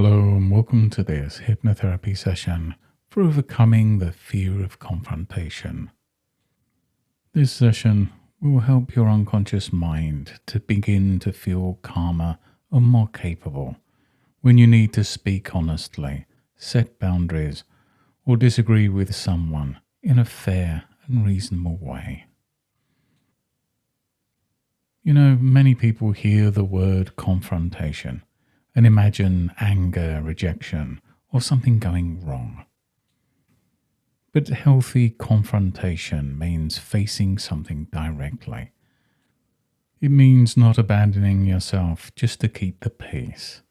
Hello and welcome to this hypnotherapy session for overcoming the fear of confrontation. This session will help your unconscious mind to begin to feel calmer and more capable when you need to speak honestly, set boundaries, or disagree with someone in a fair and reasonable way. You know, many people hear the word confrontation and imagine anger, rejection, or something going wrong. But healthy confrontation means facing something directly. It means not abandoning yourself just to keep the peace.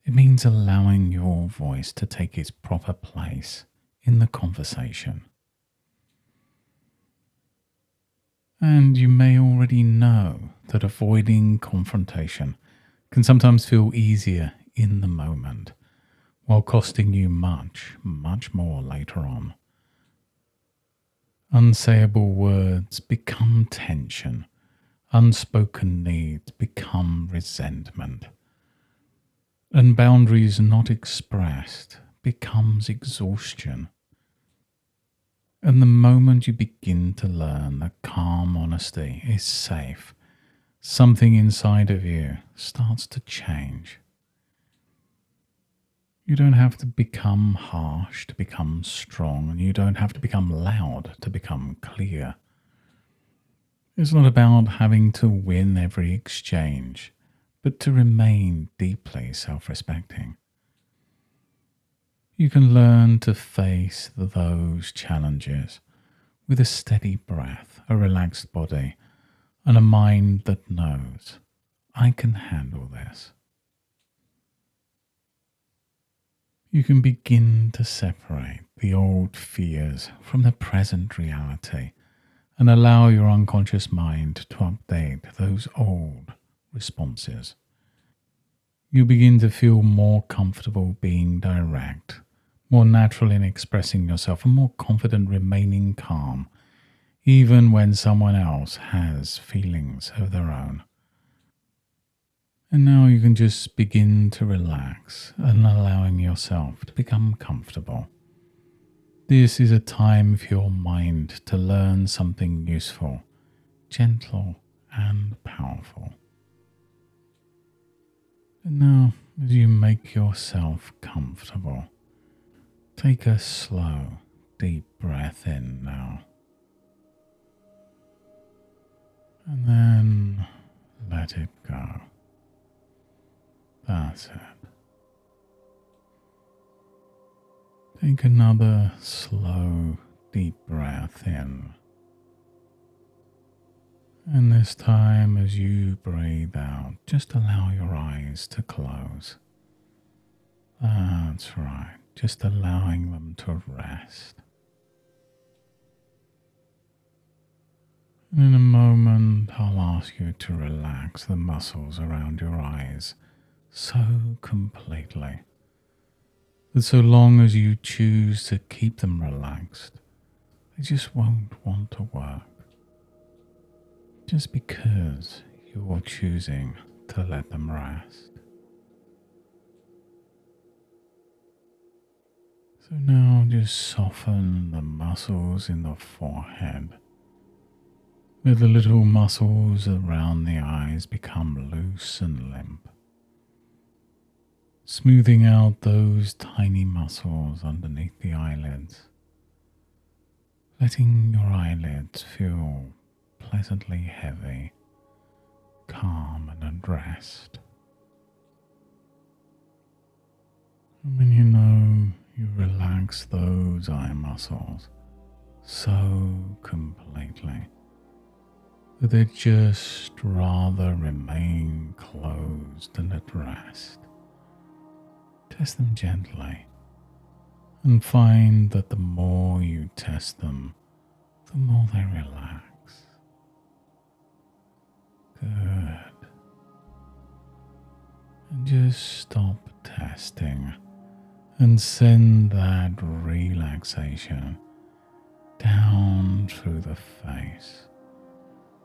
It means allowing your voice to take its proper place in the conversation. And you may already know that avoiding confrontation can sometimes feel easier in the moment, while costing you much, much more later on. Unsayable words become tension. Unspoken needs become resentment. And boundaries not expressed becomes exhaustion. And the moment you begin to learn that calm honesty is safe, something inside of you starts to change. You don't have to become harsh to become strong, and you don't have to become loud to become clear. It's not about having to win every exchange, but to remain deeply self-respecting. You can learn to face those challenges with a steady breath, a relaxed body, and a mind that knows, I can handle this. You can begin to separate the old fears from the present reality and allow your unconscious mind to update those old responses. You begin to feel more comfortable being direct, more natural in expressing yourself, and more confident remaining calm, even when someone else has feelings of their own. And now you can just begin to relax and allowing yourself to become comfortable. This is a time for your mind to learn something useful, gentle and powerful. And now, as you make yourself comfortable, take a slow, deep breath in now. And then let it go. That's it. Take another slow, deep breath in. And this time, as you breathe out, just allow your eyes to close. That's right, just allowing them to rest. And in a moment, I'll ask you to relax the muscles around your eyes so completely that so long as you choose to keep them relaxed, they just won't want to work. Just because you're choosing to let them rest. So now just soften the muscles in the forehead. Let the little muscles around the eyes become loose and limp. Smoothing out those tiny muscles underneath the eyelids. Letting your eyelids feel pleasantly heavy, calm and at rest. And when you know you relax those eye muscles so completely that they just rather remain closed and at rest, test them gently and find that the more you test them, the more they relax. Good. And just stop testing and send that relaxation down through the face,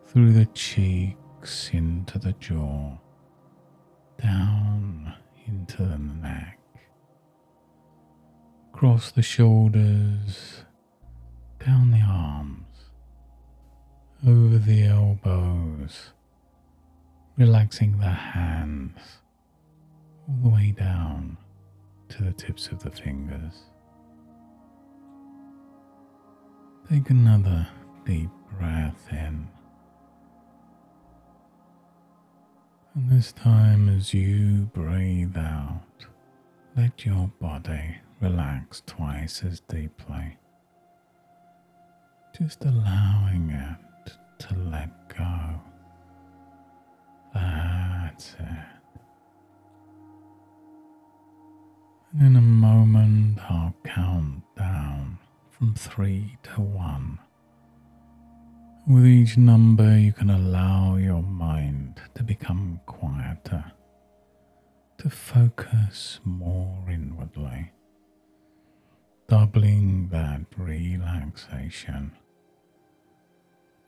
through the cheeks, into the jaw, down into the neck, across the shoulders, down the arms, over the elbows, relaxing the hands all the way down to the tips of the fingers. Take another deep breath in. And this time, as you breathe out, let your body relax twice as deeply, just allowing it to let go. That's it. And in a moment, I'll count down from 3 to 1. With each number, you can allow your mind to become quieter, to focus more inwardly, doubling that relaxation,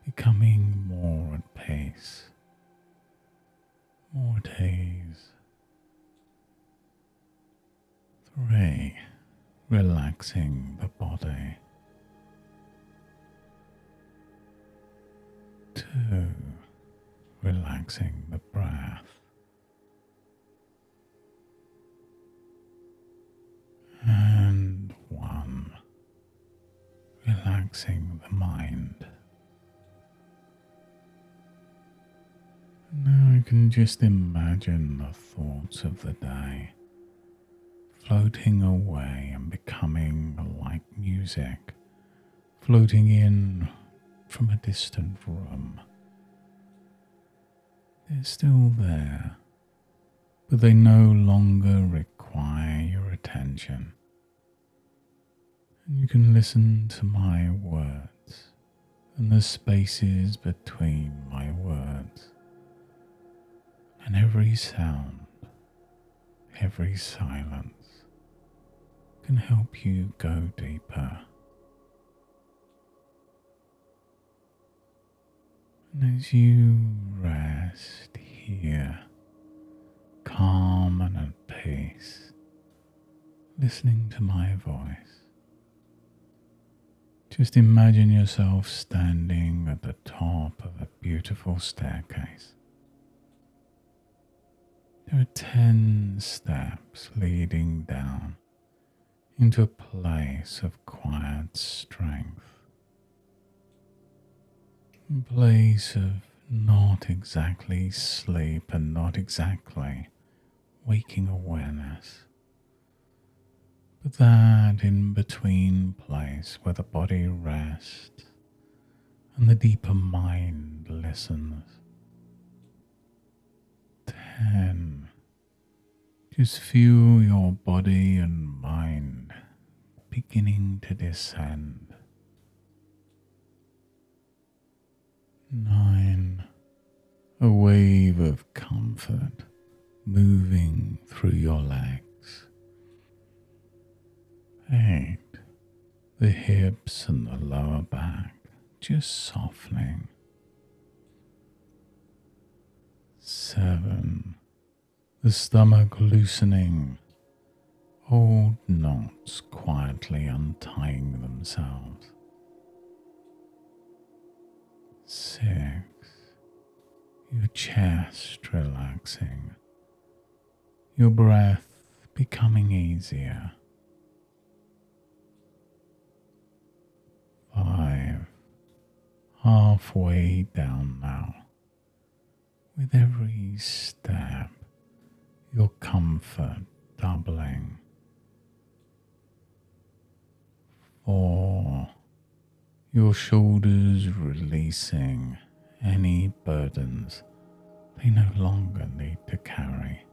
becoming more at peace, more at ease. 3. Relaxing the body. 2. Relaxing the breath. And 1. Relaxing the mind. Now you can just imagine the thoughts of the day floating away and becoming like music, floating in from a distant room. They're still there, but they no longer require your attention. And you can listen to my words and the spaces between my words, and every sound, every silence can help you go deeper. And as you rest here, calm and at peace, listening to my voice, just imagine yourself standing at the top of a beautiful staircase. There are 10 steps leading down into a place of quiet strength. A place of not exactly sleep and not exactly waking awareness, but that in between place where the body rests and the deeper mind listens. 10. Just feel your body and mind beginning to descend. 9. A wave of comfort moving through your legs. 8. The hips and the lower back just softening. 7. The stomach loosening, old knots quietly untying themselves. 6. Your chest relaxing, your breath becoming easier. 5. Halfway down now. With every step, your comfort doubling. 4. Your shoulders releasing any burdens they no longer need to carry.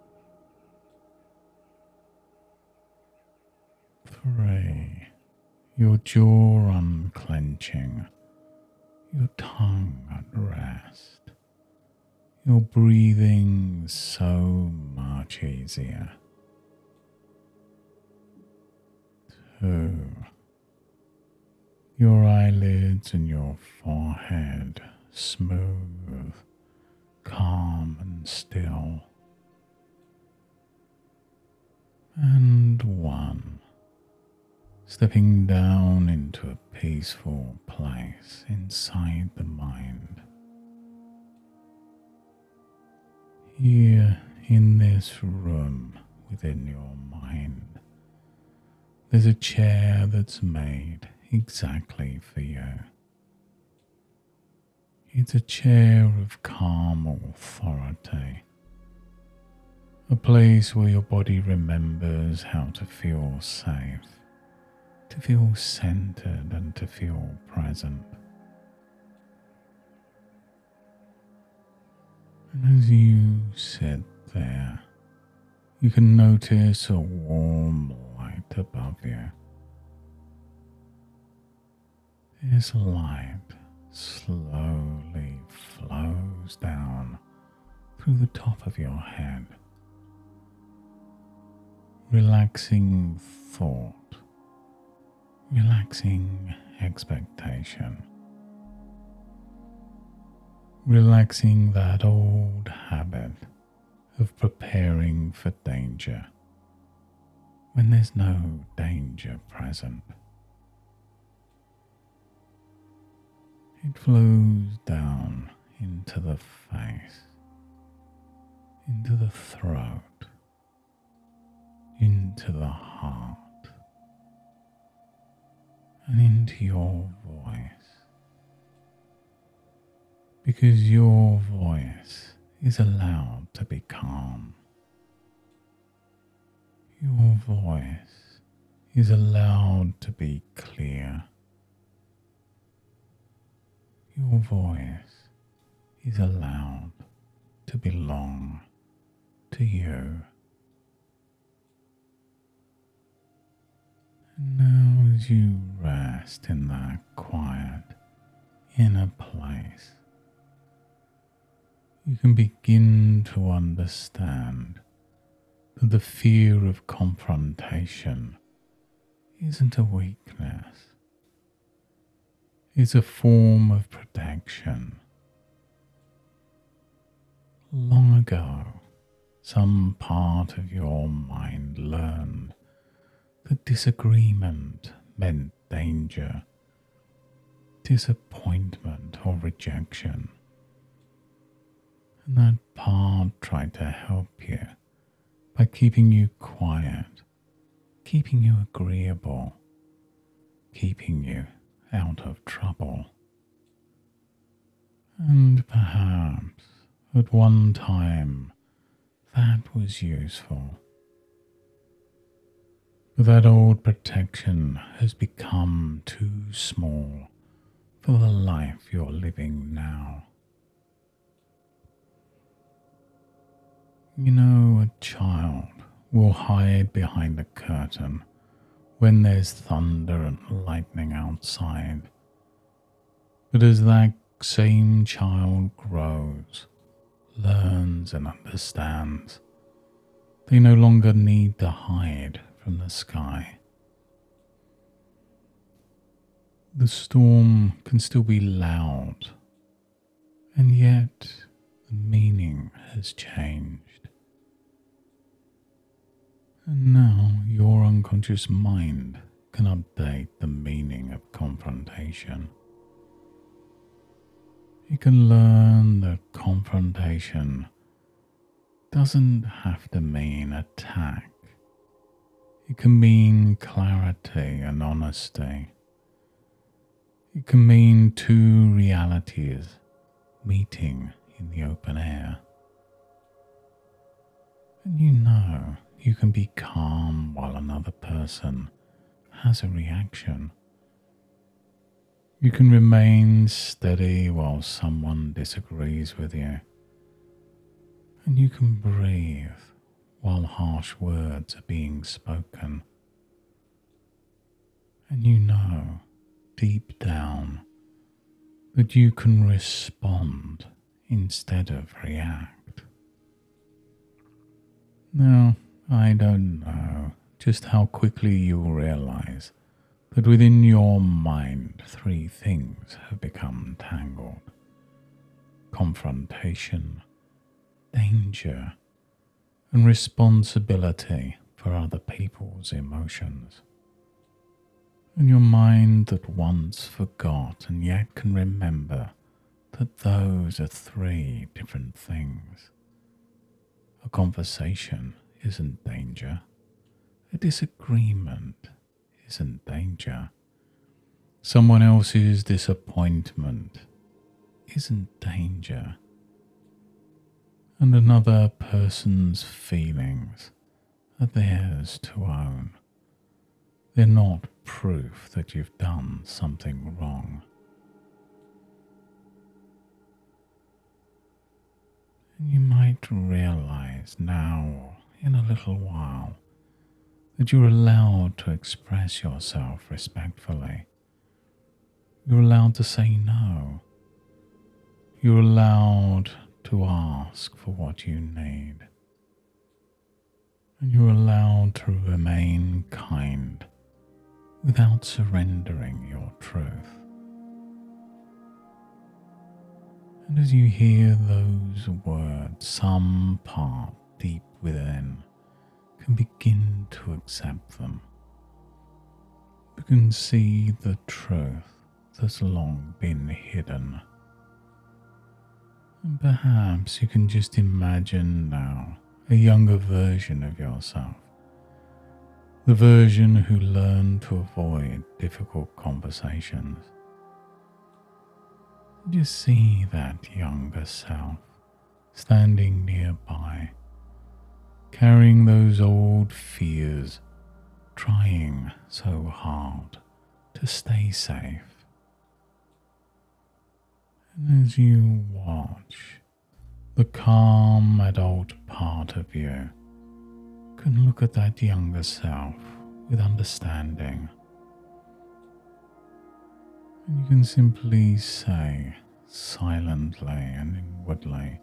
3. Your jaw unclenching, your tongue at rest, your breathing so much easier. 2. Your eyelids and your forehead smooth, calm and still. and 1. Stepping down into a peaceful place inside the mind. Here in this room within your mind, there's a chair that's made exactly for you. It's a chair of calm authority, a place where your body remembers how to feel safe, to feel centered and to feel present. And as you sit there, you can notice a warm light above you. This light slowly flows down through the top of your head, relaxing thought, relaxing expectation, relaxing that old habit of preparing for danger when there's no danger present. It flows down into the face, into the throat, into the heart, and into your voice. Because your voice is allowed to be calm. Your voice is allowed to be clear. Your voice is allowed to belong to you. And now as you rest in that quiet inner place, you can begin to understand that the fear of confrontation isn't a weakness. It's a form of protection. Long ago, some part of your mind learned that disagreement meant danger, disappointment or rejection. And that part tried to help you by keeping you quiet, keeping you agreeable, keeping you out of trouble. And perhaps at one time that was useful. But that old protection has become too small for the life you're living now. You know, a child will hide behind a curtain when there's thunder and lightning outside. But as that same child grows, learns and understands, they no longer need to hide from the sky. The storm can still be loud, and yet the meaning has changed. And now your unconscious mind can update the meaning of confrontation. You can learn that confrontation doesn't have to mean attack. It can mean clarity and honesty. It can mean two realities meeting in the open air. And you know you can be calm while another person has a reaction. You can remain steady while someone disagrees with you. And you can breathe while harsh words are being spoken. And you know deep down that you can respond instead of react. Now, I don't know just how quickly you'll realize that within your mind 3 things have become tangled: confrontation, danger, and responsibility for other people's emotions. And your mind that once forgot and yet can remember that those are three different things. A conversation isn't danger. A disagreement isn't danger. Someone else's disappointment isn't danger. And another person's feelings are theirs to own. They're not proof that you've done something wrong. And you might realize now, in a little while, that you're allowed to express yourself respectfully. You're allowed to say no. You're allowed to ask for what you need. And you're allowed to remain kind without surrendering your truth. And as you hear those words, some part deep within can begin to accept them. You can see the truth that's long been hidden. And perhaps you can just imagine now a younger version of yourself, the version who learned to avoid difficult conversations. Just see that younger self standing nearby, carrying those old fears, trying so hard to stay safe. And as you watch, the calm adult part of you can look at that younger self with understanding. And you can simply say, silently and inwardly,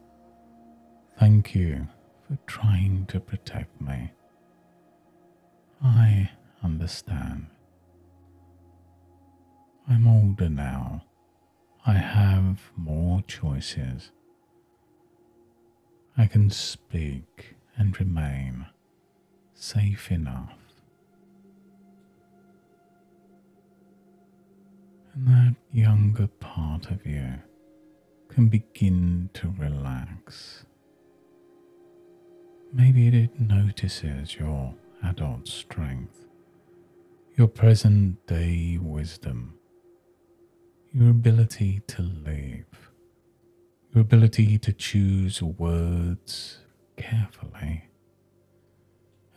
"Thank you for trying to protect me. I understand. I'm older now. I have more choices. I can speak and remain safe enough." And that younger part of you can begin to relax. Maybe it notices your adult strength, your present day wisdom, your ability to live, your ability to choose words carefully,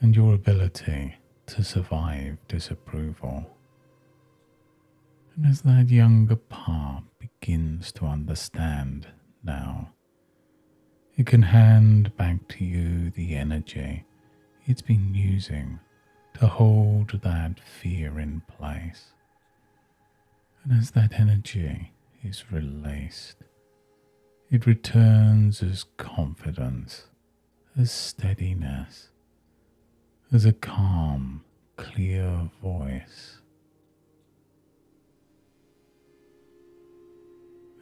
and your ability to survive disapproval. And as that younger part begins to understand now, it can hand back to you the energy it's been using to hold that fear in place. And as that energy is released, it returns as confidence, as steadiness, as a calm, clear voice.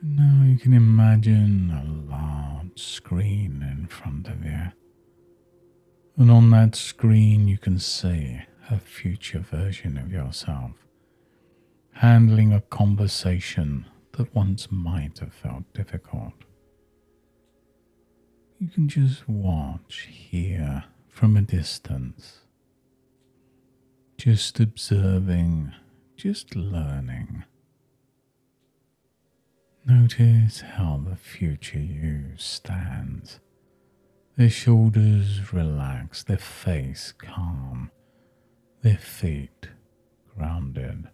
And now you can imagine a large screen in front of you. And on that screen you can see a future version of yourself handling a conversation that once might have felt difficult. You can just watch here from a distance, just observing, just learning. Notice how the future you stands, their shoulders relaxed, their face calm, their feet grounded.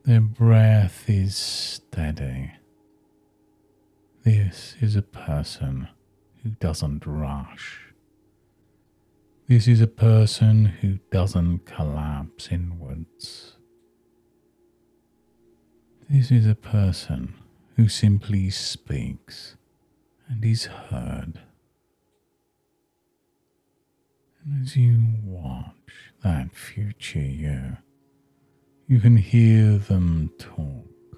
Their breath is steady. This is a person who doesn't rush. This is a person who doesn't collapse inwards. This is a person who simply speaks and is heard. And as you watch that future you can hear them talk.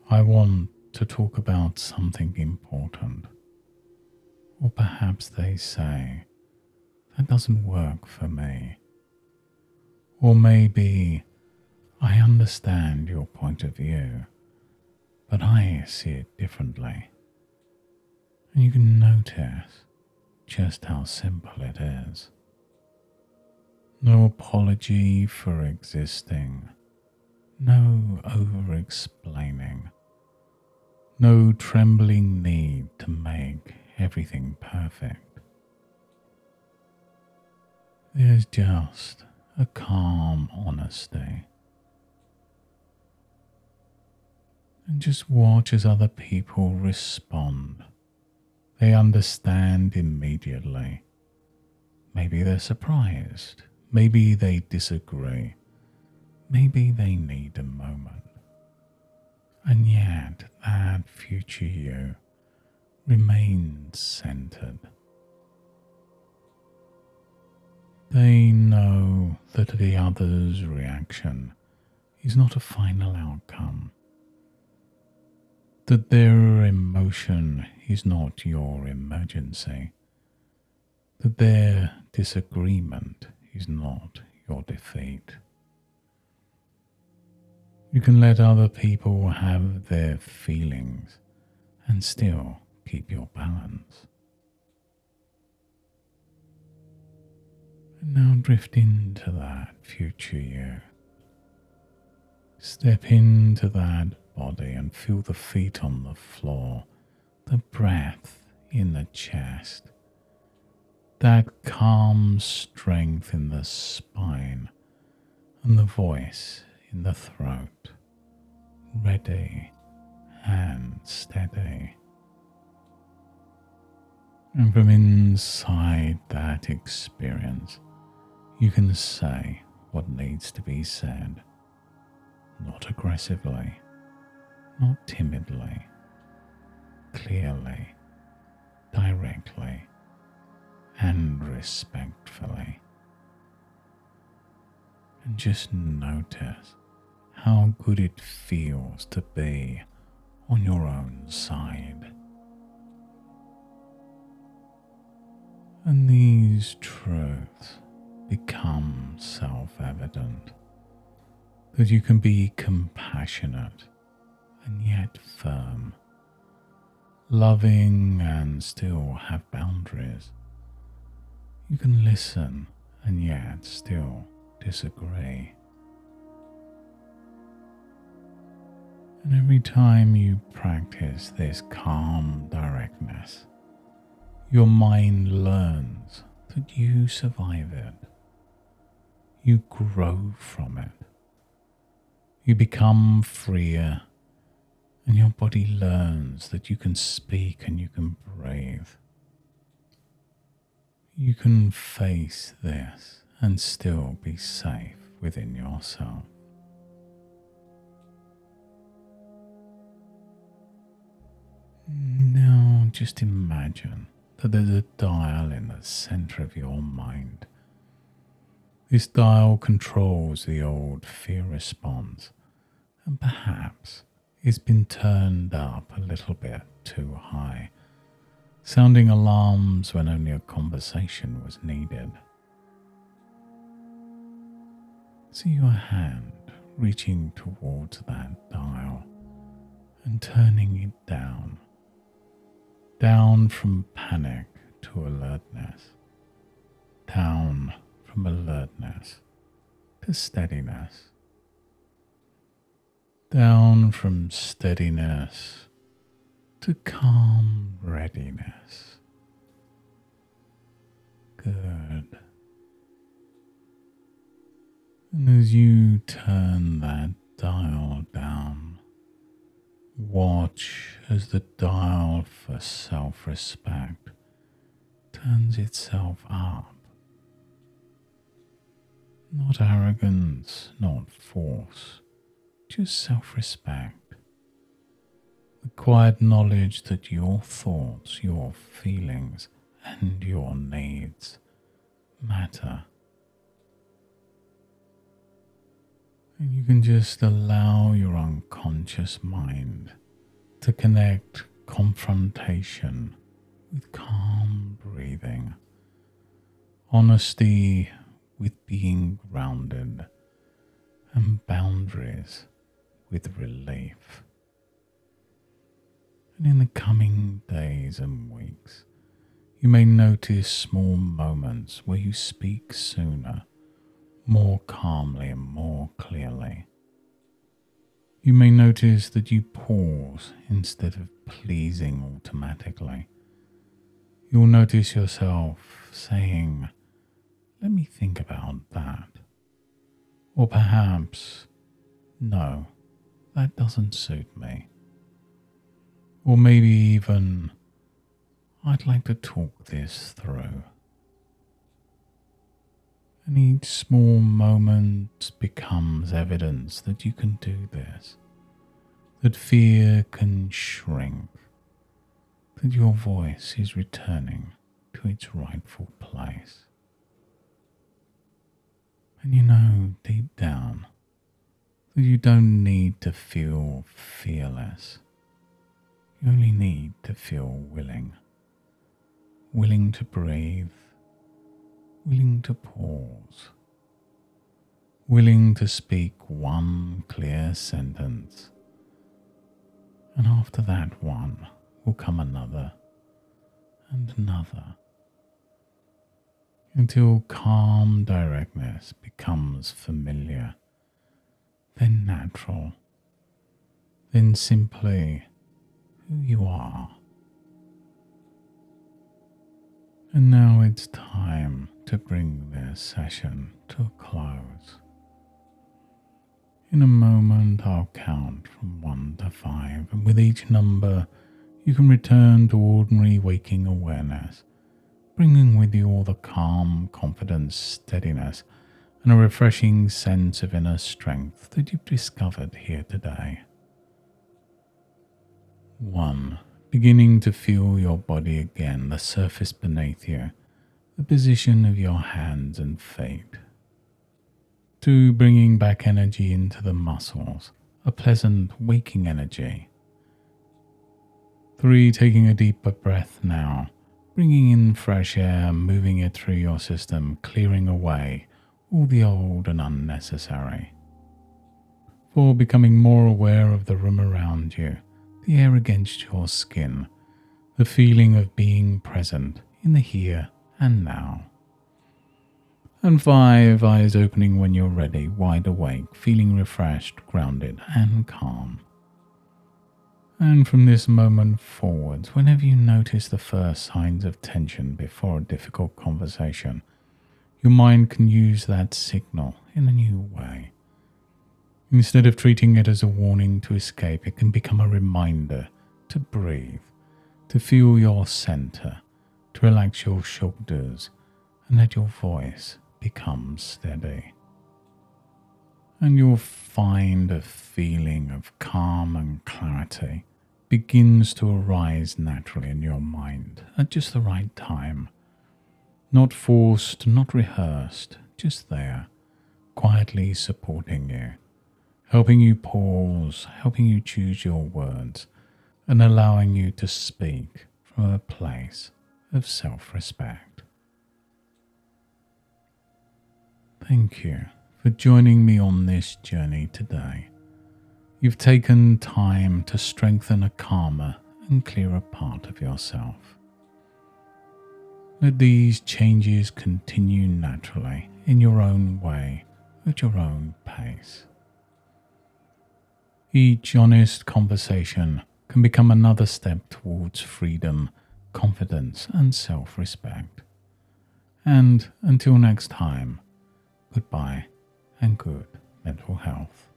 "I want to talk about something important." Or perhaps they say, that doesn't work for me. Or maybe I understand your point of view, but I see it differently. And you can notice just how simple it is. No apology for existing, no over-explaining, no trembling need to make everything perfect. There's just a calm honesty. And just watch as other people respond. They understand immediately. Maybe they're surprised. Maybe they disagree. Maybe they need a moment. And yet that future you remains centered. They know that the other's reaction is not a final outcome, that their emotion is not your emergency, that their disagreement is not your defeat. You can let other people have their feelings and still keep your balance. And now drift into that future you. Step into that body and feel the feet on the floor, the breath in the chest, that calm strength in the spine, and the voice in the throat, ready and steady. And from inside that experience, you can say what needs to be said, not aggressively, not timidly, clearly, directly, and respectfully. And just notice how good it feels to be on your own side. And these truths become self-evident, that you can be compassionate and yet firm, loving and still have boundaries. You can listen and yet still disagree. And every time you practice this calm directness, your mind learns that you survive it. You grow from it. You become freer, and your body learns that you can speak and you can breathe. You can face this and still be safe within yourself. Now just imagine that there's a dial in the center of your mind. This dial controls the old fear response, and perhaps it's been turned up a little bit too high, sounding alarms when only a conversation was needed. See your hand reaching towards that dial and turning it down from panic to alertness, down from alertness to steadiness, down from steadiness to calm readiness. Good. And as you turn that dial down, watch as the dial for self-respect turns itself up. Not arrogance, not force, just self-respect. The quiet knowledge that your thoughts, your feelings, and your needs matter. And you can just allow your unconscious mind to connect confrontation with calm breathing, honesty with being grounded, and boundaries with relief. And in the coming days and weeks, you may notice small moments where you speak sooner, more calmly and more clearly. You may notice that you pause instead of pleasing automatically. You'll notice yourself saying, "Let me think about that." Or perhaps, "No, that doesn't suit me." Or maybe even, "I'd like to talk this through." And each small moment becomes evidence that you can do this, that fear can shrink, that your voice is returning to its rightful place. And you know deep down that you don't need to feel fearless. You only need to feel willing. Willing to breathe, willing to pause, willing to speak one clear sentence. And after that one will come another and another, until calm directness becomes familiar, then natural, then simply who you are. And now it's time to bring this session to a close. In a moment, I'll count from 1 to 5, and with each number, you can return to ordinary waking awareness, bringing with you all the calm, confidence, steadiness, and a refreshing sense of inner strength that you've discovered here today. 1. Beginning to feel your body again, the surface beneath you, the position of your hands and feet. 2. Bringing back energy into the muscles, a pleasant waking energy. 3. Taking a deeper breath now, bringing in fresh air, moving it through your system, clearing away all the old and unnecessary. 4. Becoming more aware of the room around you, the air against your skin, the feeling of being present in the here and now. And 5, eyes opening when you're ready, wide awake, feeling refreshed, grounded and calm. And from this moment forwards, whenever you notice the first signs of tension before a difficult conversation, your mind can use that signal in a new way. Instead of treating it as a warning to escape, it can become a reminder to breathe, to feel your center, to relax your shoulders, and let your voice become steady. And you'll find a feeling of calm and clarity begins to arise naturally in your mind at just the right time. Not forced, not rehearsed, just there, quietly supporting you, helping you pause, helping you choose your words, and allowing you to speak from a place of self-respect. Thank you for joining me on this journey today. You've taken time to strengthen a calmer and clearer part of yourself. Let these changes continue naturally in your own way, at your own pace. Each honest conversation can become another step towards freedom, confidence, and self-respect. And until next time, goodbye and good mental health.